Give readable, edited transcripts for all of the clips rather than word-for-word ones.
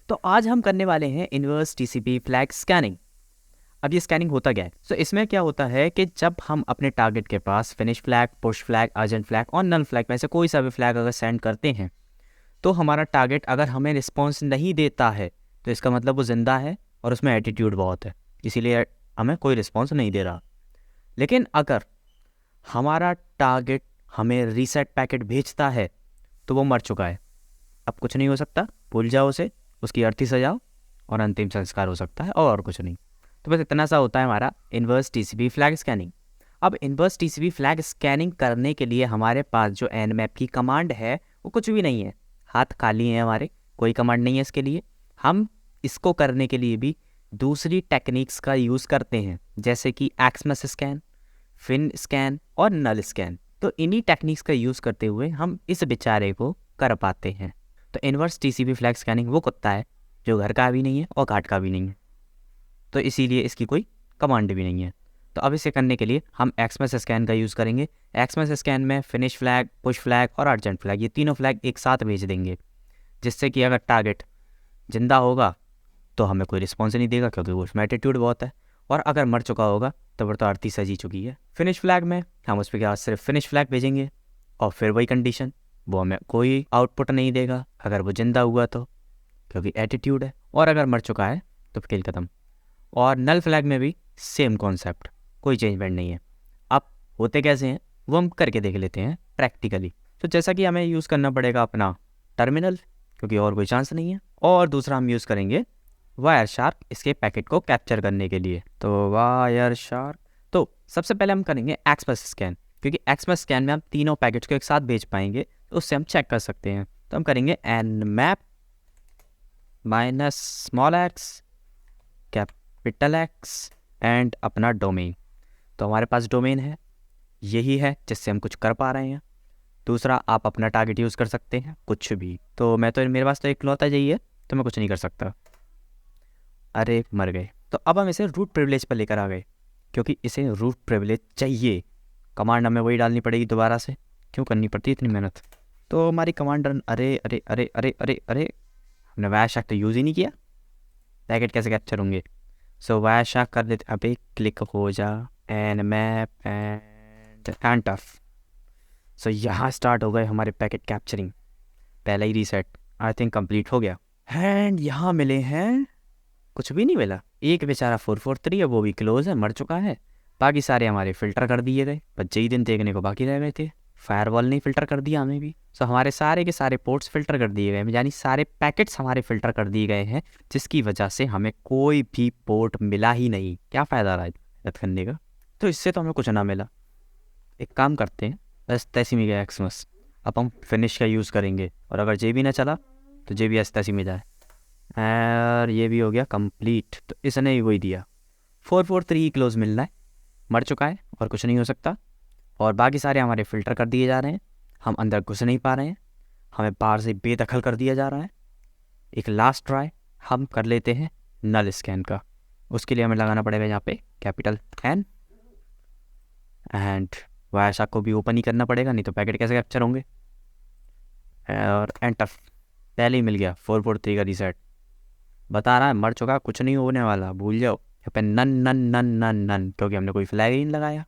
तो आज हम करने वाले हैं इन्वर्स टीसीपी फ्लैग स्कैनिंग। अब ये स्कैनिंग होता क्या है? इसमें क्या होता है कि जब हम अपने टारगेट के पास finish flag, push flag, urgent flag और नल फ्लैग में से कोई सा भी फ्लैग अगर सेंड करते हैं तो हमारा टारगेट अगर हमें रिस्पॉन्स नहीं देता है तो इसका मतलब वो जिंदा है और उसमें एटीट्यूड बहुत है, इसीलिए हमें कोई रिस्पॉन्स नहीं दे रहा। लेकिन अगर हमारा टारगेट हमें रीसेट पैकेट भेजता है तो वो मर चुका है, अब कुछ नहीं हो सकता, भूल जाओ उसे, उसकी अर्थी सजाओ और अंतिम संस्कार हो सकता है और कुछ नहीं। तो बस इतना सा होता है हमारा इन्वर्स टीसीपी फ्लैग स्कैनिंग। अब इन्वर्स टीसीपी फ्लैग स्कैनिंग करने के लिए हमारे पास जो एनमैप की कमांड है वो कुछ भी नहीं है, हाथ खाली हैं हमारे, कोई कमांड नहीं है इसके लिए। हम इसको करने के लिए भी दूसरी टेक्निक्स का यूज़ करते हैं, जैसे कि एक्समस स्कैन, फिन स्कैन और नल स्कैन। तो इन्हीं टेक्निक्स का यूज़ करते हुए हम इस बेचारे को कर पाते हैं। तो इन्वर्स टीसीपी फ्लैग स्कैनिंग वो कुत्ता है जो घर का भी नहीं है और घाट का भी नहीं है, तो इसीलिए इसकी कोई कमांड भी नहीं है। तो अब इसे करने के लिए हम एक्समस स्कैन का यूज़ करेंगे। एक्समस स्कैन में फिनिश फ्लैग, पुश फ्लैग और अर्जेंट फ्लैग, ये तीनों फ्लैग एक साथ भेज देंगे, जिससे कि अगर टारगेट जिंदा होगा तो हमें कोई रिस्पॉन्स नहीं देगा क्योंकि वो उसमें एटीट्यूड बहुत है, और अगर मर चुका होगा तो फिर तो आरती सजी चुकी है। फिनिश फ्लैग में हम उस पर सिर्फ फिनिश फ्लैग भेजेंगे और फिर वही कंडीशन, वो हमें कोई आउटपुट नहीं देगा अगर वो जिंदा हुआ तो, क्योंकि एटीट्यूड है, और अगर मर चुका है तो खेल खत्म। और नल फ्लैग में भी सेम कॉन्सेप्ट, कोई चेंजमेंट नहीं है। अब होते कैसे हैं वो हम करके देख लेते हैं प्रैक्टिकली। तो जैसा कि हमें यूज़ करना पड़ेगा अपना टर्मिनल, क्योंकि और कोई चांस नहीं है, और दूसरा हम यूज़ करेंगे वायर शार्क इसके पैकेट को कैप्चर करने के लिए। तो वायर शार्क, तो सबसे पहले हम करेंगे एक्समस स्कैन, क्योंकि एक्समस स्कैन में हम तीनों पैकेट्स को एक साथ भेज पाएंगे, तो उससे हम चेक कर सकते हैं। तो हम करेंगे nmap minus small x capital x and अपना डोमेन। तो हमारे पास डोमेन है, यही है जिससे हम कुछ कर पा रहे हैं। दूसरा, आप अपना टारगेट यूज़ कर सकते हैं कुछ भी। तो मैं तो, मेरे पास तो एक लौता यही है, तो मैं कुछ नहीं कर सकता। अरे मर गए। तो अब हम इसे रूट प्रिविलेज पर लेकर आ गए, क्योंकि इसे रूट प्रिविलेज चाहिए। कमांड हमें वही डालनी पड़ेगी दोबारा से, क्यों करनी पड़ती है इतनी मेहनत। तो हमारी कमांड रन, अरे अरे अरे अरे अरे अरे, हमने वायर शार्क तो यूज़ ही नहीं किया, पैकेट कैसे कैप्चर होंगे। सो वायर शार्क कर देते, अबे क्लिक हो जा, nmap एंड एंटर। सो यहाँ स्टार्ट हो गए हमारे पैकेट कैप्चरिंग, पहला ही रीसेट आई थिंक कंप्लीट हो गया। एंड यहाँ मिले हैं, कुछ भी नहीं मिला। एक बेचारा 443 है, वो भी क्लोज है, मर चुका है। बाकी सारे हमारे फ़िल्टर कर दिए गए, बच्चे ही दिन देखने को बाकी रह गए थे। फायरवॉल ने फ़िल्टर कर दिया हमें भी। सो हमारे सारे के सारे पोर्ट्स फ़िल्टर कर दिए गए, यानी सारे पैकेट्स हमारे फ़िल्टर कर दिए गए हैं, जिसकी वजह से हमें कोई भी पोर्ट मिला ही नहीं। क्या फ़ायदा रहा मेहनत करने का, तो इससे तो हमें कुछ ना मिला। एक काम करते हैं, बस तैसी में गया एक्समस, अब हम फिनिश का यूज़ करेंगे, और अगर जे भी ना चला तो जे भी तैसी में जाए। और ये भी हो गया कंप्लीट। तो इसने भी वही दिया, 443 क्लोज मिलना है, मर चुका है और कुछ नहीं हो सकता। और बाकी सारे हमारे फ़िल्टर कर दिए जा रहे हैं, हम अंदर घुस नहीं पा रहे हैं, हमें बाहर से बेदखल कर दिया जा रहा है। एक लास्ट ट्राई हम कर लेते हैं नल स्कैन का। उसके लिए हमें लगाना पड़ेगा यहाँ पे capital N, and wire shark को भी ओपन ही करना पड़ेगा, नहीं तो पैकेट कैसे कैप्चर होंगे। और एंटर, पहले ही मिल गया 443 का रीसेट, बता रहा है मर चुका, कुछ नहीं होने वाला, भूल जाओ। यहाँ पे नन नन नन नन नन, क्योंकि हमने कोई फ्लैग ही नहीं लगाया,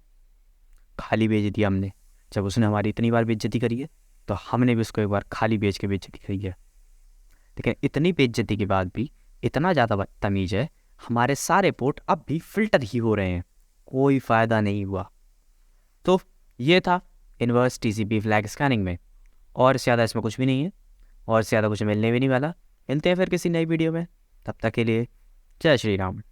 खाली भेज दिया हमने। जब उसने हमारी इतनी बार बेइज्जती करी है तो हमने भी उसको एक बार खाली भेज के बेइज्जती करी है। लेकिन इतनी बेइज्जती के बाद भी इतना ज़्यादा बदतमीज है, हमारे सारे पोर्ट अब भी फ़िल्टर ही हो रहे हैं, कोई फ़ायदा नहीं हुआ। तो ये था इन्वर्स टीसीपी फ्लैग स्कैनिंग में, और इससे ज़्यादा इसमें कुछ भी नहीं है, और इससे ज़्यादा कुछ मिलने भी नहीं वाला। मिलते हैं फिर किसी नई वीडियो में, तब तक के लिए जय श्री राम।